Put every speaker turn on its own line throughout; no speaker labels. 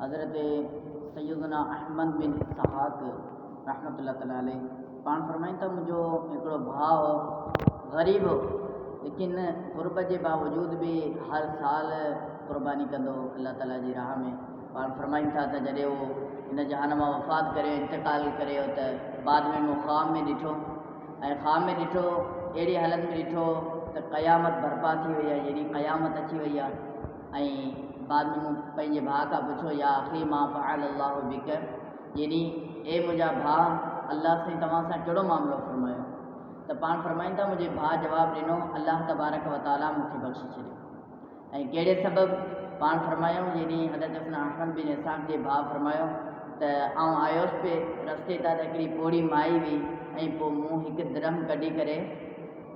हज़रत सैयदना अहमद बिन इसहाक़ रहमतुल्लाह ताला अलैह पाण फरमाइनि था, मुंहिंजो हिकिड़ो भाउ ग़रीब हो, लेकिन ग़ुरबत जे बावजूद भी हर साल क़ुर्बानी कंदो अल्लाह ताला जी राह में। पाण फरमाइनि था त जॾहिं उहो हिन जहान मां वफ़ात करे इंतकाल करे त बाद में मूं ख़्वाब में ॾिठो, ऐं ख़्वाब में ॾिठो, अहिड़ी हालत में ॾिठो त क़यामत बर्पा थी वई आहे, जहिड़ी क़यामत अची वई आहे। ऐं बाद में मूं पंहिंजे भाउ खां पुछो, या आख़िरी मां फ़अल अल्लाहु बिक, यानी ए मुंहिंजा भाउ, अल्लाह साईं तव्हां सां कहिड़ो मामिलो फरमायो? त पाण फरमाइनि था, मुंहिंजे भाउ जवाबु ॾिनो, अल्लाह तबारक व ताला मूंखे बख़्शे छॾियो। ऐं कहिड़े सबबु? पाण फरमायूं, यानी हज़रत अहमद बिन इसहाक़ जे भाउ फरमायो त आउं आयोसि पे रस्ते तां त हिकिड़ी पोड़ी माई हुई, ऐं पोइ मूं हिकु दिरहम कढी करे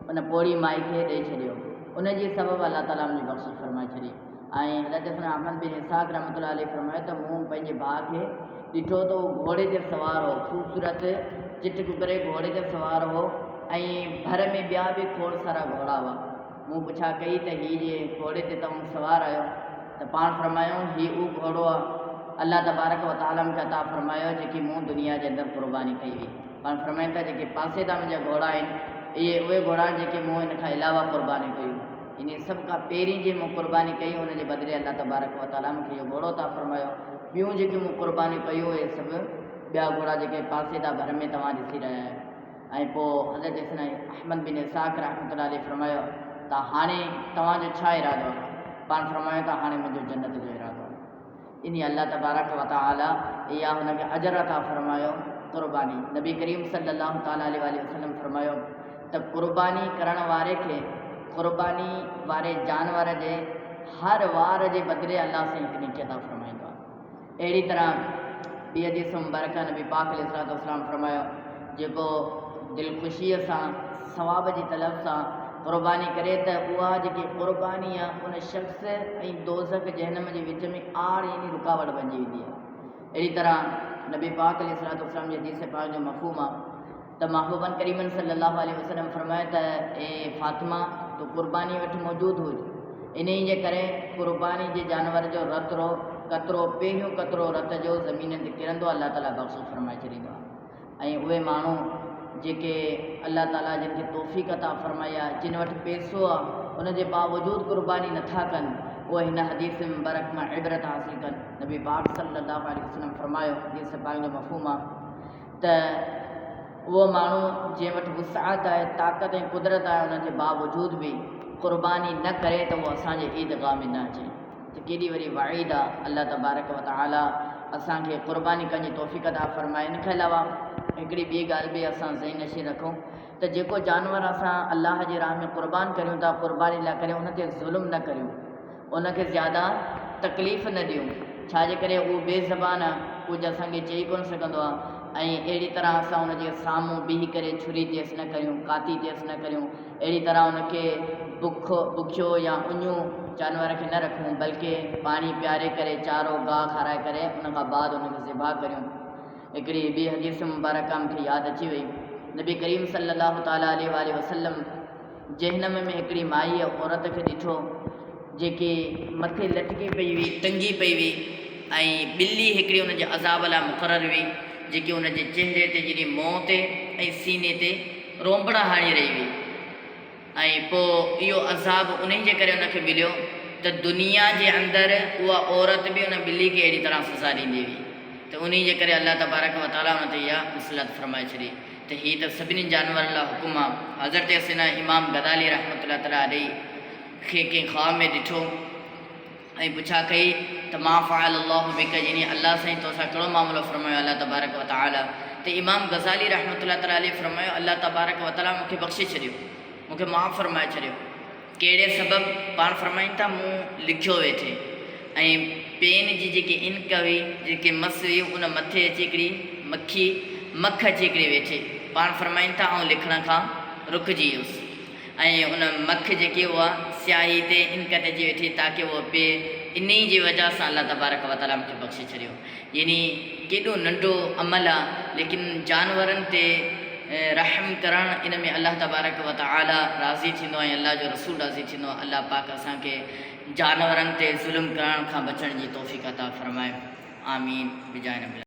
उन पोड़ी माई खे ॾेई छॾियो। उनजे सबबु अल्लाह ताला मुंहिंजी बख़्शिश फरमाए छॾी। ऐं हज़रत अहमद बिन इसहाक़ रहमतुल्लाह अलैह फरमायो त मूं पंहिंजे भाउ खे ॾिठो त उहो घोड़े ते सवार हो, ख़ूबसूरत चिटक करे घोड़े ते सवार हो, ऐं भर में ॿिया बि खोड़ सारा घोड़ा हुआ। मूं पुछा कई त हीअ जे घोड़े ते तव्हां सवार आहियो, त पाण फरमायूं हीअ उहो घोड़ो आहे अल्लाह तबारक व ताला मूंखे अता फरमायो जेकी मूं दुनिया जे अंदरि क़ुर्बानी कई हुई। पाण फरमाइनि था, जेके पासे तां मुंहिंजा घोड़ा आहिनि, इहे उहे घोड़ा आहिनि जेके मूं हिन खां अलावा क़ुर्बानी कयूं। इन सभ खां पहिरीं जे मूं क़ुर्बानी कई, हुनजे बदिले अल्लाह तबारक व ताला मूंखे इहो घोड़ो अता फरमायो। ॿियूं जेके मूं क़ुर्बानी कयूं, इहे सभु ॿिया घोड़ा जेके पासे तां भर में तव्हां ॾिसी रहिया आहियो। ऐं पोइ हज़रत अहमद बिन इसहाक़ रहमतुल्लाह अलैह फरमायो त हाणे तव्हांजो छा इरादो आहे? पाण फरमायो त हाणे मुंहिंजो जन्नत जो इरादो आहे। इन अल्लाह तबारक व ताला इहा हुनखे अजर अता फरमायो क़ुर्बानी। नबी करीम सल्लल्लाहु ताला अलैहि वसल्लम फरमायो त क़ुर्बानी करण वारे खे क़ुर्बानी वारे जानवर जे हर वार जे बदिले अल्लाह सां हिकु नेकी अता फरमाईंदो आहे। अहिड़ी तरह ॿी हदीस मुबारक नबी पाक अलैहिस्सलाम फरमायो, जेको दिलख़ुशीअ सां सवाब जी तलब सां क़ुर्बानी करे त उहा जेकी क़ुर्बानी आहे उन शख़्स ऐं दोज़ख जहन्नम जे विच में आड़ यानी रुकावट बणिजी वेंदी आहे। अहिड़ी तरह नबी पाक अलैहिस्सलाम जी हदीस पाक जो मफ़हूम आहे त महबूबन करीमन सल्लल्लाहु अलैहि वसल्लम फरमायो त ए फ़ातिमा, तूं क़ुर्बानी वटि मौजूदु हुज, इन जे करे क़ुर्बानी जे जानवर जो रतरो कतिरो पहिरियों कतिरो रत जो ज़मीन ते किरंदो, अल्लाह ताला बख़्शिश फरमाए छॾींदो आहे। ऐं उहे माण्हू जेके अल्लाह ताला जिन खे तौफ़ीक़ अता फरमाई आहे, जिन वटि पैसो आहे, उनजे बावजूदु क़ुर्बानी नथा कनि, उहे हिन हदीस मुबारक मां इबरत हासिल कनि। नबी पाक सल्लल्लाहु अलैहि वसल्लम फरमायो, हदीस पाक जो मफ़हूम आहे त उहो माण्हू जंहिं वटि वुसाअत आहे, ताक़त ऐं कुदरत आहे, उनजे बावजूदु बि क़ुर्बानी न करे त उहो असांजे ईदगाह में न अचे, त केॾी वॾी वाइद आहे। अल्लाह तबारक व ताला असांखे क़ुर्बानी करण जी तौफ़ीक़ अता फरमाए। इन खां अलावा हिकिड़ी ॿी ॻाल्हि बि असां ज़हन नशीं रखूं त जेको जानवर असां अल्लाह जे राह में क़ुर्बान करियूं था, क़ुर्बानी लाइ करे उन ते ज़ुल्म न करियूं, उनखे ज़्यादा तकलीफ़ न ॾियूं, छाजे करे उहो बेज़बान आहे, कुझु असांखे चई कोन सघंदो आहे। ऐं अहिड़ी तरह असां उनजे साम्हूं बीही करे छुरी तेज़ न करियूं, काती तेज़ न करियूं, अहिड़ी तरह उनखे बुखियो या उञूं जानवर खे न रखूं, बल्कि पाणी पीआरे करे, चारो गाह खाराए करे उनखां बाद उनखे ज़िबा करियूं। हिकिड़ी ॿी हदीस मुबारक मूंखे यादि अची वई, नबी करीम सल्लल्लाहु ताला अलैहि वसल्लम जहन्नम में हिकिड़ी माई औरत खे ॾिठो जेकी मथे लटकी पई हुई, टंगी पई हुई, ऐं ॿिली हिकिड़ी उनजे अज़ाब लाइ मुक़ररु हुई, जेकी उनजे चहिरे ते जहिड़ी मुंहं ते ऐं सीने ते रोंबड़ा हाणी रही हुई। ऐं पोइ इहो अज़ाब उन जे करे उनखे मिलियो त दुनिया जे अंदरि उहा औरत बि उन ॿिली खे अहिड़ी तरह सज़ा ॾींदी हुई, त उन जे करे अल्लाह तबारक व ताला उन ते इहा मुसलत फरमाए छॾी त हीअ त सभिनी जानवरनि लाइ हुकुम आहे। हज़रत हसन इमाम गदाली रहमतुल्लाह ताला अलैहि खे कंहिं ख़्वाब में ॾिठो ऐं पुछा कई त मां फ़अल अल्लाहु बिक, यानी अल्लाह साईं तोसां कहिड़ो मामिलो फरमायो अल्लाह तबारक व ताला? त इमाम गज़ाली रहमतुल्लाह ताला अलैहि फरमायो, अल्लाह तबारक व ताला मूंखे बख़्शे छॾियो, मूंखे माफ़ फरमाए छॾियो। कहिड़े सबबु? पाण फरमाइनि था, मूं लिखियो वेठे ऐं पेन जी जेकी इंक हुई, जेके मस हुई, उन मथे अची हिकिड़ी मख अची हिकिड़ी वेठे। पाण फरमाइनि था, ऐं लिखण खां रुकिजी वियुसि, ऐं उन मख जेकी उहा स्याही ते इंक ते अची वेठी, ताकी उहो पे इन जी वजह सां अल्लाह तबारक व ताला मूंखे बख़्शे छॾियो। यानी केॾो नंढो अमल आहे, लेकिन जानवरनि ते रहम करणु, इन में अल्लाह तबारक व ताला राज़ी थींदो ऐं अल्लाह जो रसूल राज़ी थींदो। अल्लाह पाक असांखे जानवरनि ते ज़ुल्म करण खां बचण जी तौफ़ीक़ अता फरमाए। आमीन बिजाय नबी।